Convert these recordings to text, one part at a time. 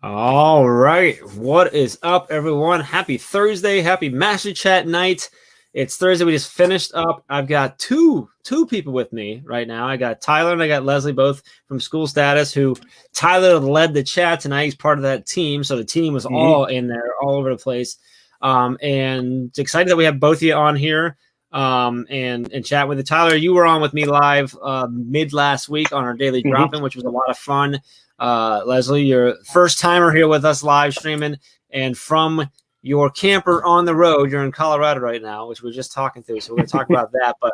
All right. What is up, everyone? Happy Thursday. Happy Master Chat night. It's Thursday. We just finished up. I've got two people with me right now. I got Tyler and I got Leslie, both from School Status, who Tyler led the chat tonight. He's part of that team. So the team was all in there, all over the place. And excited that we have both of you on here and chat with you. Tyler, you were on with me live mid last week on our daily drop-in, which was a lot of fun. Leslie, you're first timer here with us live streaming, and from your camper on the road, you're in Colorado right now, which we're just talking through. So we're going to talk about that. But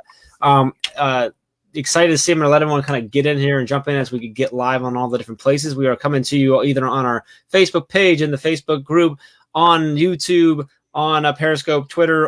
excited to see him and let everyone kind of get in here and jump in as we could get live on all the different places. We are coming to you either on our Facebook page, in the Facebook group, on YouTube, on Periscope, Twitter,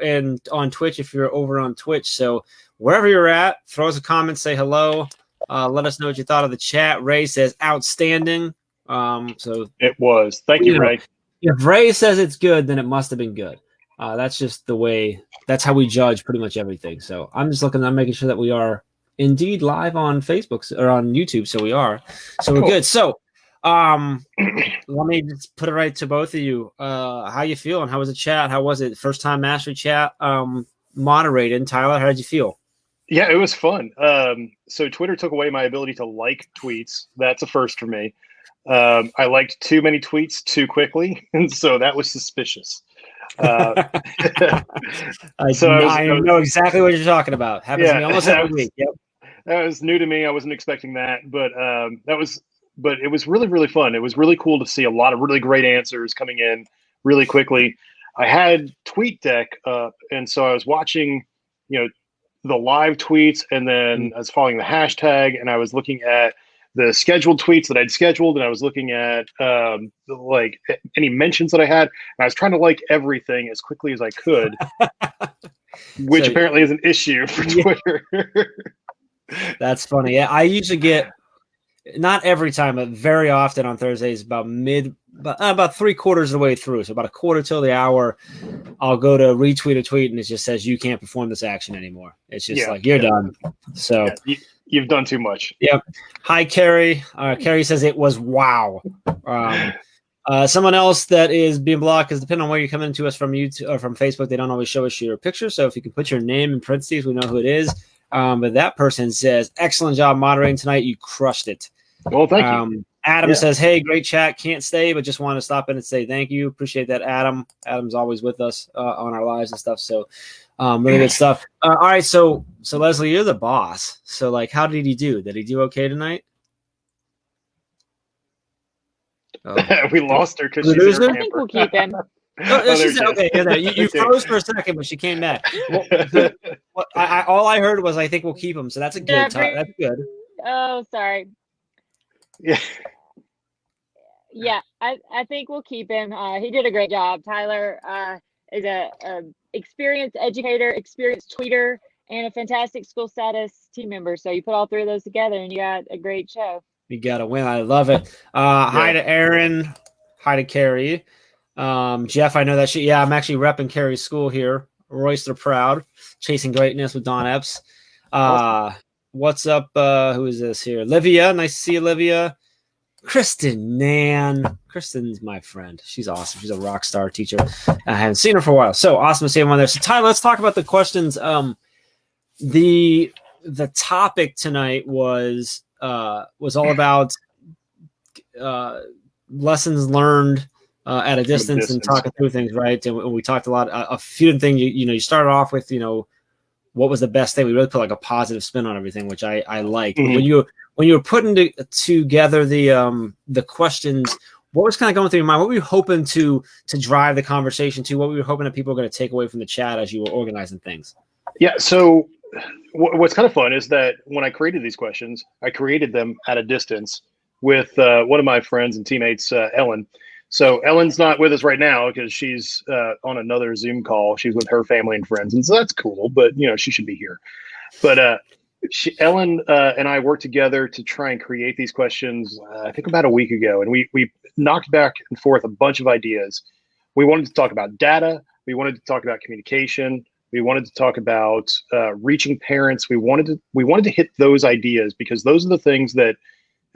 and on Twitch if you're over on Twitch. So wherever you're at, throw us a comment, say hello. Let us know what you thought of the chat. Ray says outstanding. So it was. Thank you, Ray. If Ray says it's good, then it must have been good. That's just the way. That's how we judge pretty much everything. So I'm making sure that we are indeed live on Facebook or on YouTube. So we are. So we're good. So let me just put it right to both of you. How you feeling? How was the chat? How was it? First time Mastery Chat moderated. Tyler, how did you feel? Yeah, it was fun. So Twitter took away my ability to like tweets. That's a first for me. I liked too many tweets too quickly, and so that was suspicious. I know exactly what you're talking about. Happens to me almost every week. Yep. That was new to me. I wasn't expecting that, but it was really, really fun. It was really cool to see a lot of really great answers coming in really quickly. I had TweetDeck up, and so I was watching, the live tweets, and then I was following the hashtag, and I was looking at the scheduled tweets that I'd scheduled, and I was looking at like any mentions that I had, and I was trying to like everything as quickly as I could, which apparently is an issue for Twitter. That's funny. Yeah, I usually get, not every time, but very often on Thursdays, about 3/4 of the way through, so about a quarter till the hour, I'll go to retweet a tweet and it just says you can't perform this action anymore. It's just like you're done. So you've done too much. Yep. Hi, Carrie. Carrie says it was wow. Someone else that is being blocked is depending on where you're coming to us from YouTube or from Facebook. They don't always show us your picture, so if you can put your name in parentheses, we know who it is. But that person says, excellent job moderating tonight. You crushed it. Well, thank you. Adam says, hey, great chat. Can't stay, but just want to stop in and say thank you. Appreciate that, Adam. Adam's always with us on our lives and stuff. So really good stuff. All right. So Leslie, you're the boss. So like, how did he do? Did he do okay tonight? We lost her because she's in her I think we'll keep him. She's okay. You froze for a second, but she came back. All I heard was, I think we'll keep him. So that's a good time. That's good. Oh, sorry. Yeah. Yeah, I think we'll keep him. He did a great job. Tyler is a experienced educator, experienced tweeter, and a fantastic School Status team member. So you put all three of those together, and you got a great show. You got to win. I love it. Hi to Aaron. Hi to Carrie. Jeff, I know that I'm actually repping Carrie's school here. Royster Proud, Chasing Greatness with Don Epps. What's up? Who is this here? Livia. Nice to see you, Livia. Kristen Nan. Kristen's my friend. She's awesome. She's a rock star teacher. I haven't seen her for a while. So awesome to see everyone there. So Tyler, let's talk about the questions. The topic tonight was all about lessons learned at a distance and talking through things, right? And we talked a lot, a few things. You started off with, what was the best thing? We really put like a positive spin on everything, which I liked. Mm-hmm. When you were putting together the questions, what was kind of going through your mind? What were you hoping to drive the conversation to? What were you hoping that people were going to take away from the chat as you were organizing things? Yeah. So what's kind of fun is that when I created these questions, I created them at a distance with one of my friends and teammates, Ellen. So Ellen's not with us right now because she's on another Zoom call. She's with her family and friends, and so that's cool. But she should be here. But Ellen and I worked together to try and create these questions. I think about a week ago, and we knocked back and forth a bunch of ideas. We wanted to talk about data. We wanted to talk about communication. We wanted to talk about reaching parents. We wanted to hit those ideas because those are the things that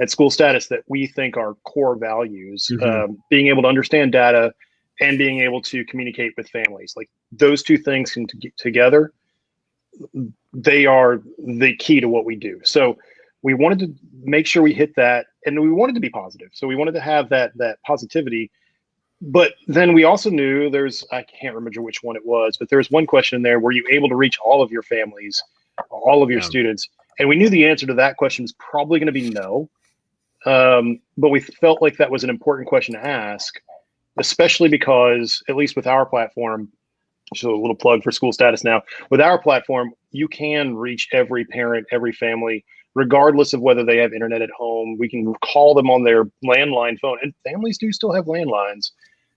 at School Status that we think are core values. Mm-hmm. Being able to understand data and being able to communicate with families, like those two things can get together. They are the key to what we do. So we wanted to make sure we hit that, and we wanted to be positive. So we wanted to have that positivity. But then we also knew I can't remember which one it was, but there was one question in there: were you able to reach all of your families, all of your students? And we knew the answer to that question was probably going to be no. But we felt like that was an important question to ask, especially because, at least with our platform, so a little plug for School Status now, with our platform, you can reach every parent, every family, regardless of whether they have internet at home. We can call them on their landline phone, and families do still have landlines.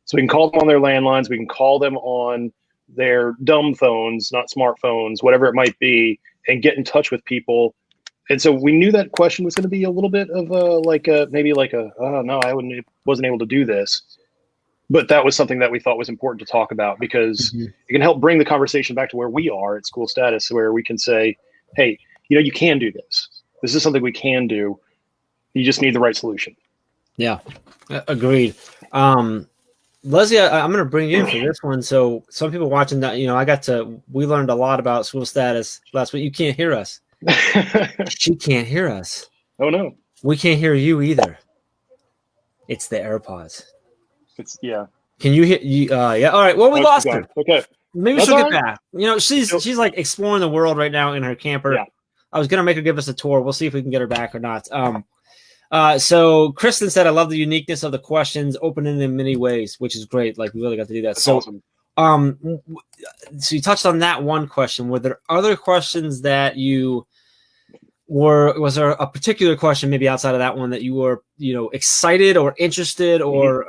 So we can call them on their landlines. We can call them on their dumb phones, not smartphones, whatever it might be, and get in touch with people. And so we knew that question was going to be a little bit of oh no, wasn't able to do this. But that was something that we thought was important to talk about, because it can help bring the conversation back to where we are at School Status, where we can say, hey, you can do this. This is something we can do. You just need the right solution. Yeah, agreed. Leslie, I'm going to bring you in for this one. So some people watching that, we learned a lot about School Status last week. You can't hear us. She can't hear us. Oh, no. We can't hear you either. It's the AirPods. Yeah. Can you hear? Yeah. All right. Well, we lost her. Okay. Maybe she'll get back. She's like exploring the world right now in her camper. Yeah. I was going to make her give us a tour. We'll see if we can get her back or not. So Kristen said, I love the uniqueness of the questions, opening in many ways, which is great. Like, we really got to do that. That's awesome. So you touched on that one question. Were there other questions that was there a particular question maybe outside of that one that you were, excited or interested or,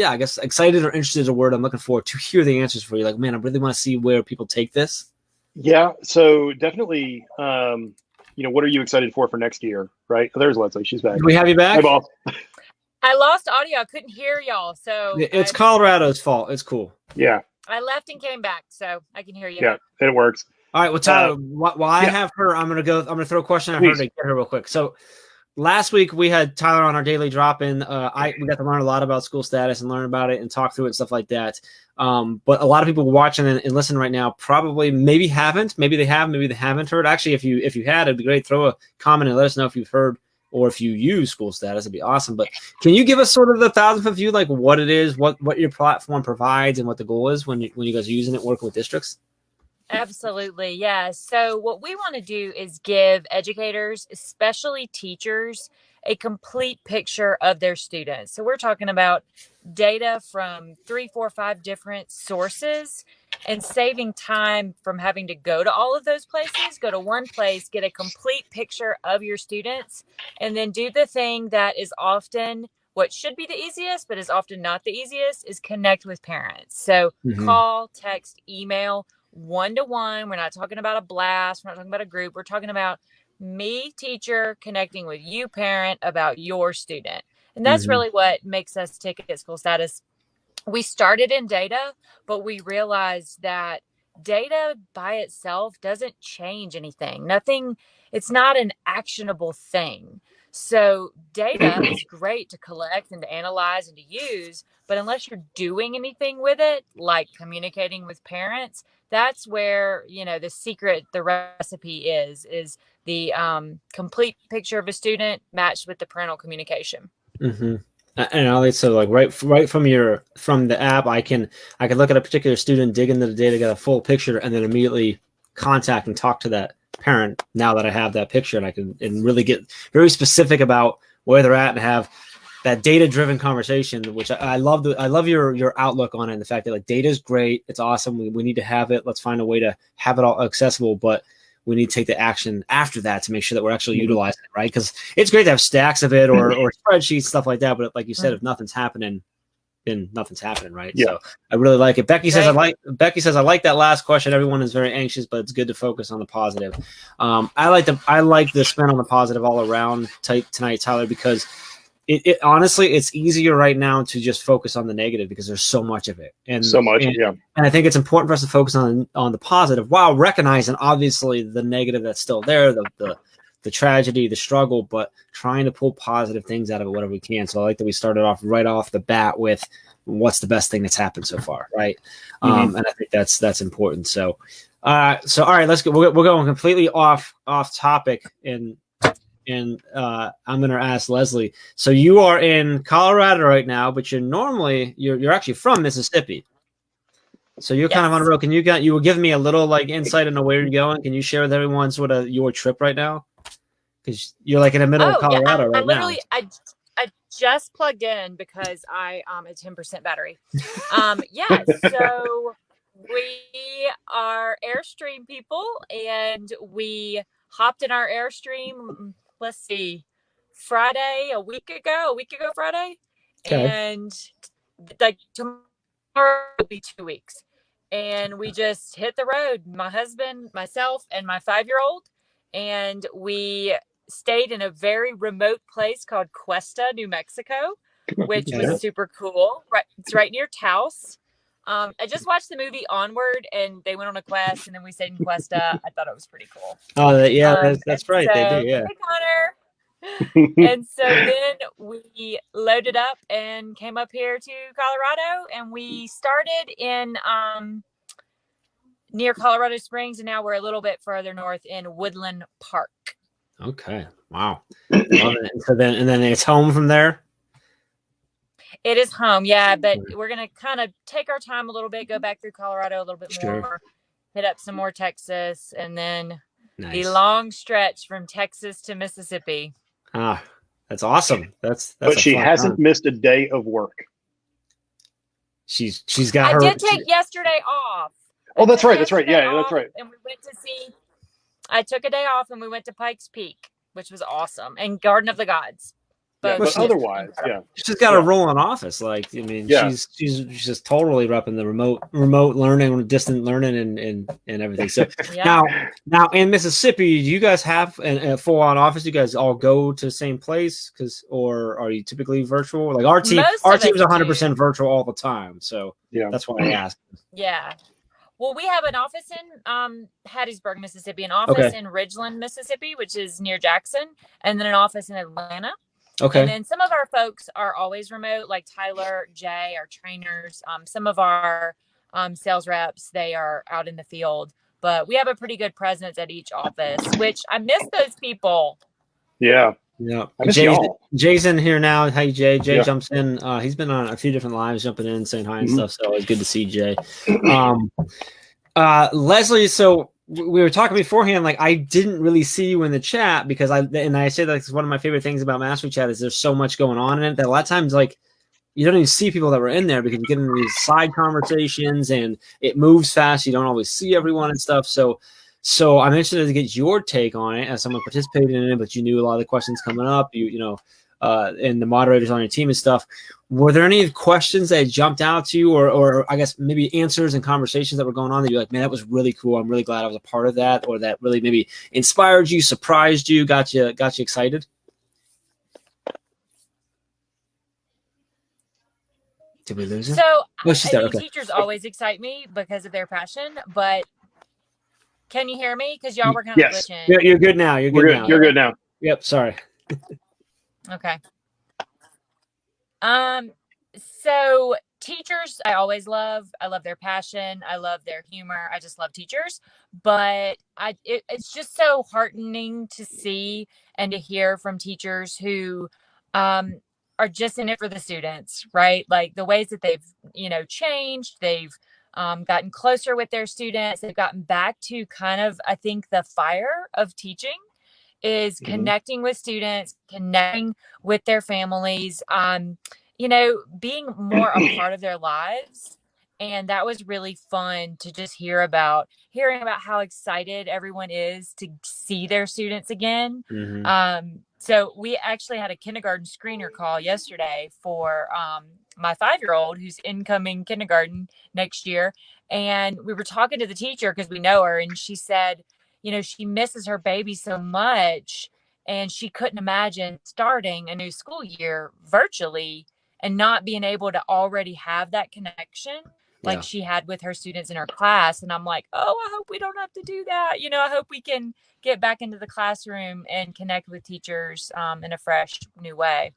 I guess excited or interested is a word I'm looking for to hear the answers for you. Like, man, I really want to see where people take this. Yeah. So definitely, what are you excited for next year? Right. There's Leslie. She's back. Do we have you back? Hi, boss. I lost audio. I couldn't hear y'all. So it's Colorado's fault. It's cool. Yeah. I left and came back, so I can hear you. Yeah, it works. All right. Well, Tyler, while I have her, I'm going to throw a question at her to get her real quick. So last week we had Tyler on our daily drop-in. We got to learn a lot about School Status and learn about it and talk through it and stuff like that. But a lot of people watching and listening right now probably maybe haven't. Maybe they have. Maybe they haven't heard. Actually, if you had, it'd be great. Throw a comment and let us know if you've heard or if you use School Status. It'd be awesome. But can you give us sort of the 1,000-foot view, like what it is, what your platform provides, and what the goal is when you guys are using it, working with districts? Absolutely. Yeah. So what we want to do is give educators, especially teachers, a complete picture of their students. So we're talking about data from 3, 4, 5 different sources and saving time from having to go to all of those places. Go to one place, get a complete picture of your students, and then do the thing that is often what should be the easiest, but is often not the easiest, is connect with parents. So call, text, email, one-to-one. We're not talking about a blast. We're not talking about a group. We're talking about me, teacher, connecting with you, parent, about your student. And that's really what makes us tick at School Status. We started in data, but we realized that data by itself doesn't change anything. It's not an actionable thing. So data is great to collect and to analyze and to use, but unless you're doing anything with it, like communicating with parents, that's where, the secret, the recipe is the complete picture of a student matched with the parental communication. Mm-hmm. And so like right from the app, I can look at a particular student, dig into the data, get a full picture, and then immediately contact and talk to that parent now that I have that picture, and I can really get very specific about where they're at and have that data-driven conversation, which I love. I love your outlook on it, and the fact that like data is great, it's awesome. We need to have it. Let's find a way to have it all accessible, but we need to take the action after that to make sure that we're actually utilizing it, right? Because it's great to have stacks of it or spreadsheets, stuff like that. But like you said, if nothing's happening, then nothing's happening, right? Yeah. So I really like it. Becky says I like that last question. Everyone is very anxious, but it's good to focus on the positive. I like the spin on the positive all around tonight, Tyler, because it honestly, it's easier right now to just focus on the negative because there's so much of it. And I think it's important for us to focus on the positive while recognizing obviously the negative that's still there, the the tragedy, the struggle, but trying to pull positive things out of it, whatever we can. So I like that we started off right off the bat with what's the best thing that's happened so far, right? And I think that's important. So, all right, let's go. We're going completely off topic, and I'm going to ask Leslie. So you are in Colorado right now, but you're actually from Mississippi. So you're kind of on the road. You were giving me a little like insight into where you're going. Can you share with everyone sort of your trip right now? Because you're like in the middle of Colorado right now. I just plugged in because I a 10% battery. So we are Airstream people, and we hopped in our Airstream. Let's see, a week ago Friday, and like tomorrow will be 2 weeks, and we just hit the road. My husband, myself, and my 5-year-old, and we stayed in a very remote place called Cuesta, New Mexico, which was super cool. Right, it's right near Taos. I just watched the movie Onward, and they went on a quest, and then we stayed in Cuesta. I thought it was pretty cool. Oh, that's right. They do, yeah. Hey, Connor. And so then we loaded up and came up here to Colorado, and we started in near Colorado Springs, and now we're a little bit further north in Woodland Park. Okay. Wow. So then it's home from there. It is home, yeah, but we're gonna kind of take our time a little bit, go back through Colorado a little bit more, hit up some more Texas, and then the long stretch from Texas to Mississippi. Ah, that's awesome. That's but she hasn't missed a day of work. She's got her. I did take yesterday off. Oh, that's right. That's right. Yeah, that's right. And we went to see. I took a day off, and we went to Pikes Peak, which was awesome, and Garden of the Gods. But otherwise, she's got a role in office. Like, I mean, she's just totally repping the remote learning, distant learning, and everything. So now in Mississippi, do you guys have a full on office? Do you guys all go to the same place? Or are you typically virtual? Like our team is 100% virtual all the time. So that's why I asked. Yeah. Well, we have an office in Hattiesburg, Mississippi, an office in Ridgeland, Mississippi, which is near Jackson, and then an office in Atlanta. Okay. And then some of our folks are always remote, like Tyler, Jay, our trainers. Some of our sales reps, they are out in the field. But we have a pretty good presence at each office, which I miss those people. Yeah. Yeah. Jay's in here now. Hey, Jay. Jay jumps in. He's been on a few different lives, jumping in, saying hi and stuff. So it's good to see Jay. Leslie, so we were talking beforehand, like I didn't really see you in the chat because I say that's one of my favorite things about Mastery Chat is there's so much going on in it that a lot of times like you don't even see people that were in there because you get into these side conversations and it moves fast. You don't always see everyone and stuff. So I'm interested to get your take on it as someone participated in it, but you knew a lot of the questions coming up, and the moderators on your team and stuff. Were there any questions that jumped out to you or I guess maybe answers and conversations that were going on that you're like, man, that was really cool. I'm really glad I was a part of that, or that really maybe inspired you, surprised you, got you excited? Did we lose her? So teachers always excite me because of their passion, but can you hear me? Because y'all were kind of glitching. You're good now. You're good now. Yep. Sorry. Okay. So teachers, I always love. I love their passion. I love their humor. I just love teachers. But it's just so heartening to see and to hear from teachers who are just in it for the students, right? Like the ways that they've, changed. They've gotten closer with their students. They've gotten back to kind of, I think, the fire of teaching is connecting with students, connecting with their families, being more a part of their lives. And that was really fun to just hearing about how excited everyone is to see their students again. So we actually had a kindergarten screener call yesterday for my 5-year-old who's incoming kindergarten next year. And we were talking to the teacher because we know her, and she said, she misses her baby so much, and she couldn't imagine starting a new school year virtually and not being able to already have that connection like Yeah. she had with her students in her class. And I'm like, oh, I hope we don't have to do that. You know, I hope we can get back into the classroom and connect with teachers in a fresh new way.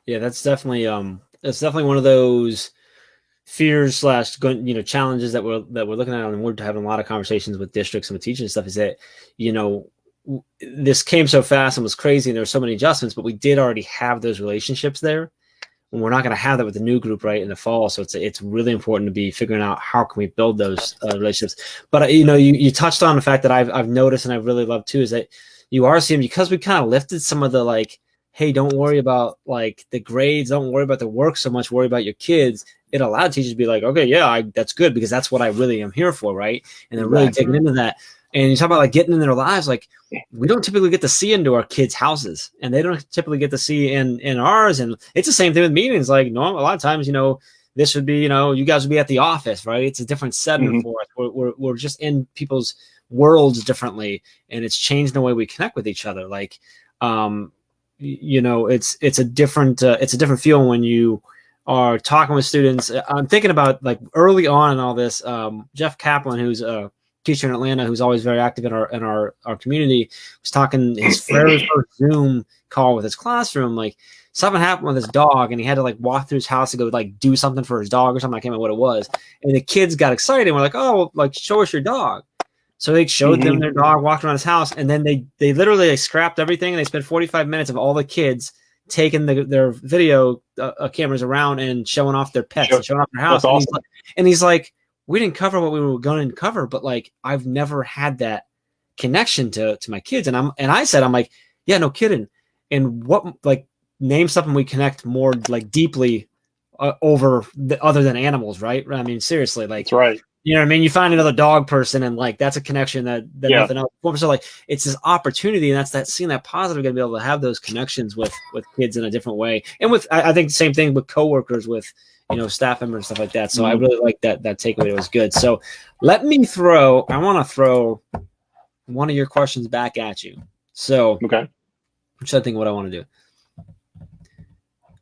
Yeah, that's definitely one of those fears slash challenges that we're looking at, and we're having a lot of conversations with districts and with teachers and stuff. Is that this came so fast and was crazy, and there were so many adjustments, but we did already have those relationships there. And we're not going to have that with the new group right in the fall. So it's really important to be figuring out how can we build those relationships. But you touched on the fact that I've noticed and I really love too is that you are seeing, because we kind of lifted some of the like, hey, don't worry about like the grades, don't worry about the work so much, worry about your kids. It allowed teachers to be like, okay, yeah, that's good because that's what I really am here for, right? And they're really digging into that. And you talk about like getting in their lives, like we don't typically get to see into our kids' houses, and they don't typically get to see in ours. And it's the same thing with meetings. Like, no, a lot of times, this would be, you guys would be at the office, right? It's a different setting for us. We're just in people's worlds differently, and it's changed the way we connect with each other. Like, it's a different feel when you are talking with students. I'm thinking about like early on in all this, Jeff Kaplan, who's a teacher in Atlanta, who's always very active in our community, was talking his very first Zoom call with his classroom. Like something happened with his dog, and he had to like walk through his house to go like do something for his dog or something. I can't remember what it was. And the kids got excited. And we're like, oh, like show us your dog. So they showed them their dog, walked around his house, and then they literally like, scrapped everything, and they spent 45 minutes of all the kids taking their video cameras around and showing off their pets and showing off their house. That's awesome. And he's like, we didn't cover what we were going to cover, but like I've never had that connection to my kids. And I said, I'm like, yeah, no kidding. And what, like, name something we connect more like deeply over other than animals, right? I mean, seriously, like, that's right. You know what I mean? You find another dog person, and like that's a connection that nothing else. So like it's this opportunity, and that's seeing that positive, going to be able to have those connections with kids in a different way, and with I think the same thing with coworkers, with staff members and stuff like that. So I really like that takeaway. It was good. So I want to throw one of your questions back at you. So okay, I'm trying to think what I want to do.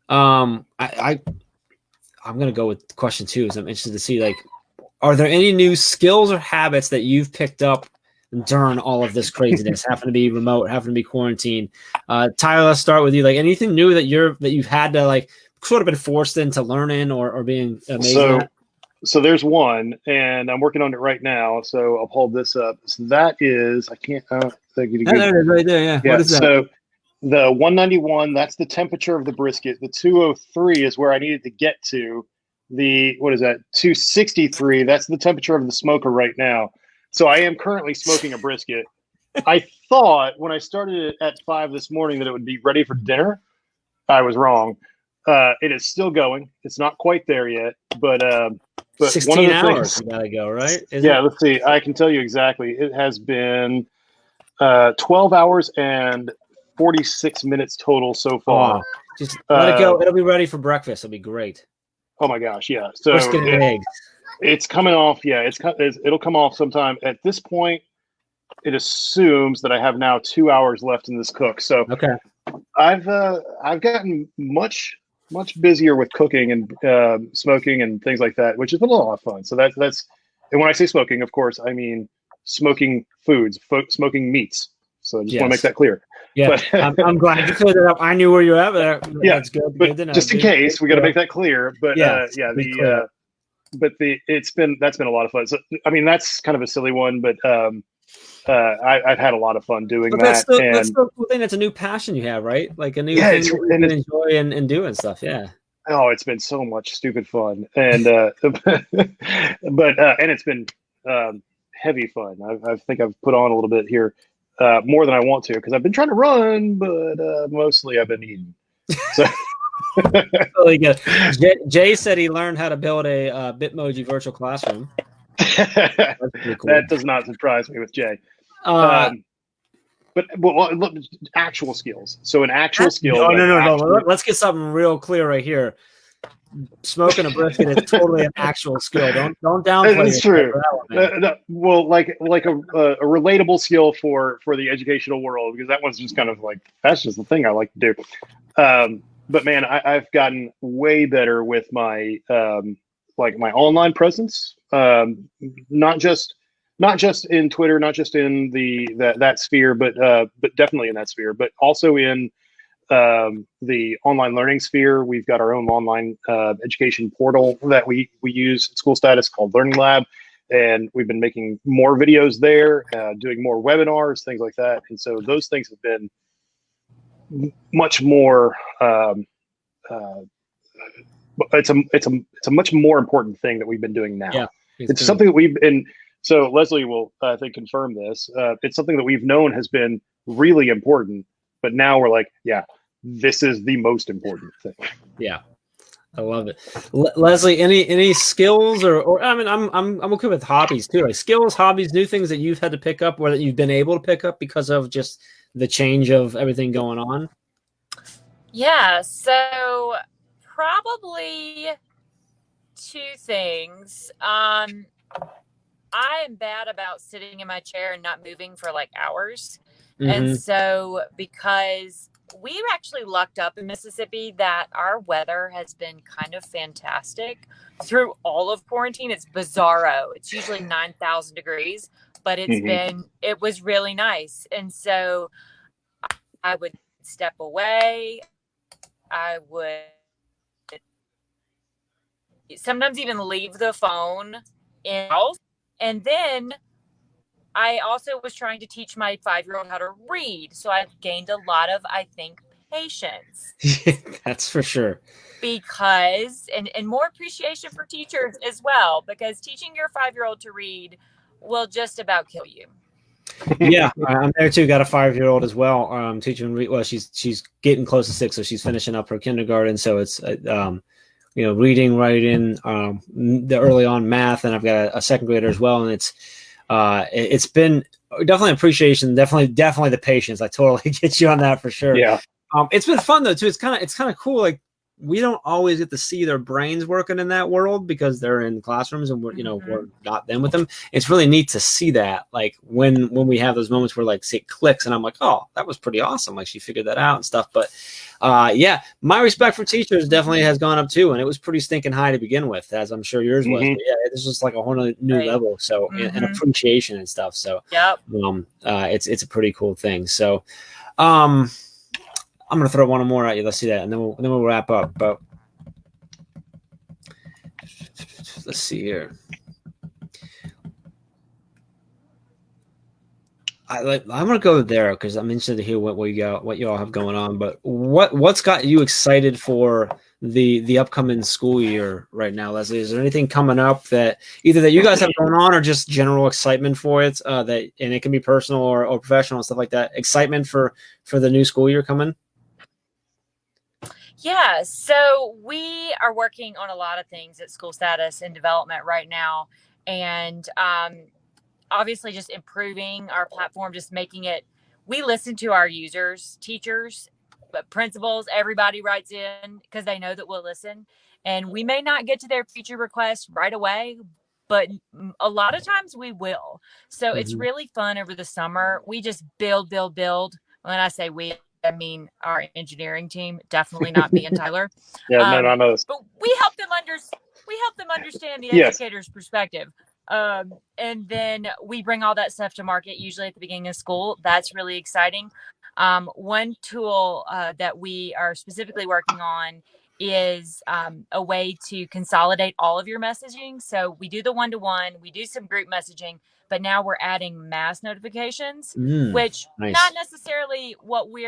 I'm going to go with question 2, because I'm interested to see like, are there any new skills or habits that you've picked up during all of this craziness? Happen to be remote, happen to be quarantine. Tyler, let's start with you. Like anything new that you've had to like sort of been forced into learning or being amazing at? So there's one, and I'm working on it right now. So I'll hold this up. So that is, I can't think you. There it is, right there. Yeah. What is that? So the 191, that's the temperature of the brisket. The 203 is where I needed to get to. The, what is that? 263, that's the temperature of the smoker right now. So I am currently smoking a brisket. I thought when I started it at 5 this morning that it would be ready for dinner. I was wrong. It is still going. It's not quite there yet, but 16 one of the hours things, you gotta go, right? Let's see. I can tell you exactly. It has been 12 hours and 46 minutes total so far. Just let it go. It'll be ready for breakfast. It'll be great. Oh my gosh, yeah. So brisket and eggs. It's coming off. Yeah, it'll come off sometime. At this point, it assumes that I have now 2 hours left in this cook. So okay, I've gotten much busier with cooking and smoking and things like that, which has been a lot of fun. So that's and when I say smoking, of course, I mean smoking foods, smoking meats. So I just want to make that clear. Yeah, but, I'm glad you cleared that up. I knew where you're at. That's good. But good just in case, we got to make that clear. But that's been a lot of fun. So I mean, that's kind of a silly one, but I've had a lot of fun doing that. That's the cool thing. That's a new passion you have, right? Like a new thing you can enjoy and do and stuff. Yeah. Oh, it's been so much stupid fun, and but and it's been heavy fun. I think I've put on a little bit here. More than I want to, because I've been trying to run, but mostly I've been eating. So really good. Jay said he learned how to build a Bitmoji virtual classroom. Cool. That does not surprise me with Jay. But look, actual skills. So an actual skill. No. Let's get something real clear right here. Smoking a brisket is totally an actual skill. Don't downplay it. It's true. Well, like a relatable skill for the educational world, because that one's just kind of like, that's just the thing I like to do. But man, I've gotten way better with my like my online presence, not just in Twitter, not just in that sphere, but definitely in that sphere, but also in the online learning sphere. We've got our own online education portal that we use at School Status called Learning Lab, and we've been making more videos there, doing more webinars, things like that. And so those things have been much more. It's a much more important thing that we've been doing now. Yeah, it's something that we've been. So Leslie will, I think, confirm this. It's something that we've known has been really important, but now we're like, yeah, this is the most important thing. Yeah, I love it. Leslie, any skills or I mean, I'm okay with hobbies too, like skills, hobbies, new things that you've had to pick up or that you've been able to pick up because of just the change of everything going on. Yeah, so probably two things. I am bad about sitting in my chair and not moving for like hours. And so because we've actually lucked up in Mississippi that our weather has been kind of fantastic through all of quarantine. It's bizarro. It's usually 9,000 degrees, but it was really nice. And so I would step away. I would sometimes even leave the phone in the house. And then I also was trying to teach my 5-year-old how to read. So I've gained a lot of, I think, patience. That's for sure. Because, and more appreciation for teachers as well, because teaching your 5-year-old to read will just about kill you. Yeah, I'm there too. Got a 5-year-old as well. Teaching read. Well, she's getting close to 6, so she's finishing up her kindergarten. So it's reading, writing, the early on math, and I've got a second grader as well. And it's been definitely appreciation, definitely the patience. I totally get you on that for sure. Yeah. It's been fun though too. It's kind of cool. Like we don't always get to see their brains working in that world because they're in classrooms and we're not them with them. It's really neat to see that. Like when we have those moments where like say it clicks and I'm like, oh, that was pretty awesome. Like she figured that out and stuff. But yeah, my respect for teachers definitely has gone up too. And it was pretty stinking high to begin with, as I'm sure yours was. But yeah, this was like a whole new level. So and appreciation and stuff. So it's a pretty cool thing. So I'm going to throw one more at you. Let's see that. And then we'll wrap up. But let's see here. I'm going to go there because I'm interested to hear what you all have going on. But what's got you excited for the upcoming school year right now, Leslie? Is there anything coming up that either that you guys have going on or just general excitement for it? And it can be personal or professional and stuff like that. Excitement for the new school year coming? Yeah, so we are working on a lot of things at School Status and development right now. And obviously just improving our platform, just making it, we listen to our users, teachers, principals, everybody writes in because they know that we'll listen. And we may not get to their feature requests right away, but a lot of times we will. So it's really fun over the summer. We just build. When I say we, I mean our engineering team, definitely not me and Tyler. Not us. But we help them understand the educator's perspective. And then we bring all that stuff to market usually at the beginning of school. That's really exciting. One tool that we are specifically working on is a way to consolidate all of your messaging. So we do the one-to-one, we do some group messaging, but now we're adding mass notifications, which not necessarily what we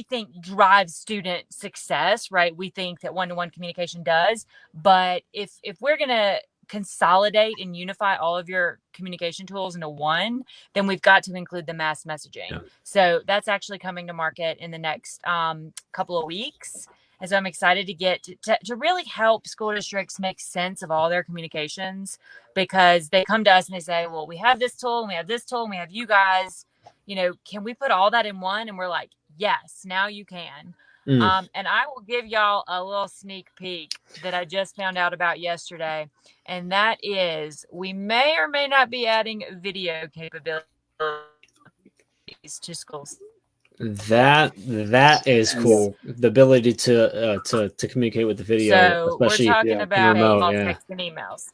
think drives student success, right? We think that one-to-one communication does, but if we're going to consolidate and unify all of your communication tools into one, then we've got to include the mass messaging. Yeah. So that's actually coming to market in the next couple of weeks. And so I'm excited to get to really help school districts make sense of all their communications, because they come to us and they say, well, we have this tool and we have this tool and we have you guys, can we put all that in one? And we're like, yes, now you can. And I will give y'all a little sneak peek that I just found out about yesterday. And that is, we may or may not be adding video capabilities to schools. That is cool. The ability to communicate with the video, So we're especially talking about remote, call, yeah. text, and emails.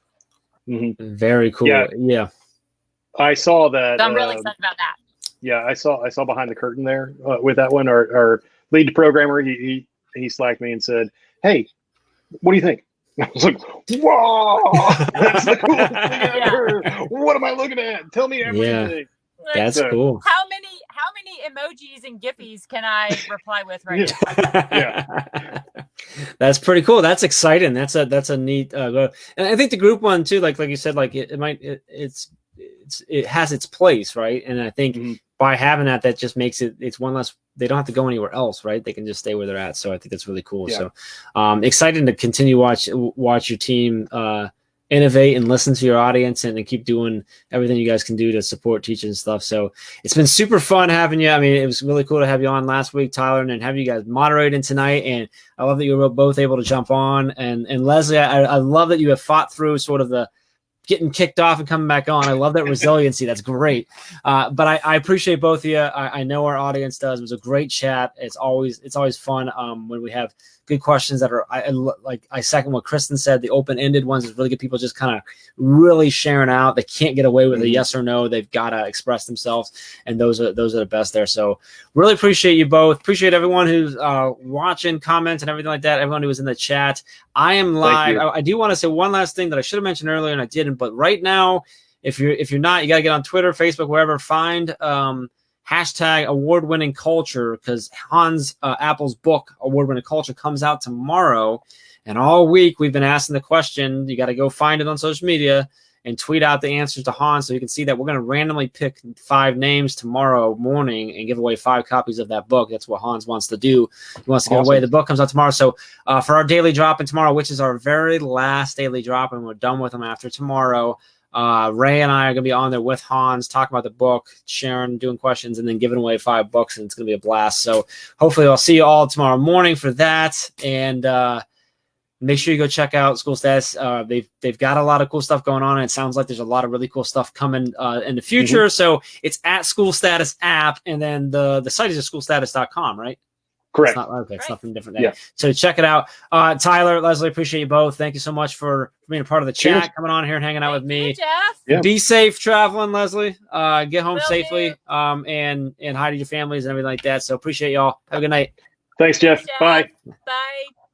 Very cool. Yeah. I saw that. So I'm really excited about that. Yeah, I saw behind the curtain there with that one. Our lead programmer, he slacked me and said, "Hey, what do you think?" I was like, "Whoa, that's the coolest thing ever! What am I looking at? Tell me everything." That's cool. How many emojis and giffies can I reply with right now? That's pretty cool. That's exciting. That's a neat and I think the group one too, like you said, like it has its place, right? And I think by having that just makes it's one less, they don't have to go anywhere else, right? They can just stay where they're at. So I think that's really cool. So excited to continue watch your team innovate and listen to your audience and keep doing everything you guys can do to support teaching and stuff. So it's been super fun having you. I mean, it was really cool to have you on last week, Tyler, and have you guys moderating tonight. And I love that you were both able to jump on. And Leslie, I love that you have fought through sort of the getting kicked off and coming back on. I love that resiliency. That's great. But I appreciate both of you. I know our audience does. It was a great chat. It's always fun when we have good questions that are I second what Kristen said. The open-ended ones is really good. People just kind of really sharing out. They can't get away with a yes or no. They've got to express themselves, and those are the best there. So really appreciate you both. Appreciate everyone who's watching, comments, and everything like that. Everyone who was in the chat. I am live. I do want to say one last thing that I should have mentioned earlier and I didn't. But right now, if you're not, you got to get on Twitter, Facebook, wherever. Find hashtag award-winning culture, because Hans Appel's book award-winning culture comes out tomorrow, and all week we've been asking the question. You got to go find it on social media and tweet out the answers to Hans, so you can see that we're going to randomly pick 5 names tomorrow morning and give away 5 copies of that book. That's what Hans wants to do. He wants to give away. The book comes out tomorrow. So for our daily drop-in tomorrow, which is our very last daily drop-in, we're done with them after tomorrow. Ray and I are going to be on there with Hans, talking about the book, sharing, doing questions, and then giving away 5 books, and it's going to be a blast. So hopefully I'll see you all tomorrow morning for that. And make sure you go check out School Status. They've got a lot of cool stuff going on, and it sounds like there's a lot of really cool stuff coming in the future. So it's at School Status app, and then the site is just schoolstatus.com, right? Correct. It's nothing different there. Yeah. So check it out. Tyler, Leslie, appreciate you both. Thank you so much for being a part of the chat, coming on here and hanging out with me. Jeff. Be safe traveling, Leslie. Get home safely. And hi to your families and everything like that. So appreciate y'all. Have a good night. Thanks, Jeff. Bye. Bye.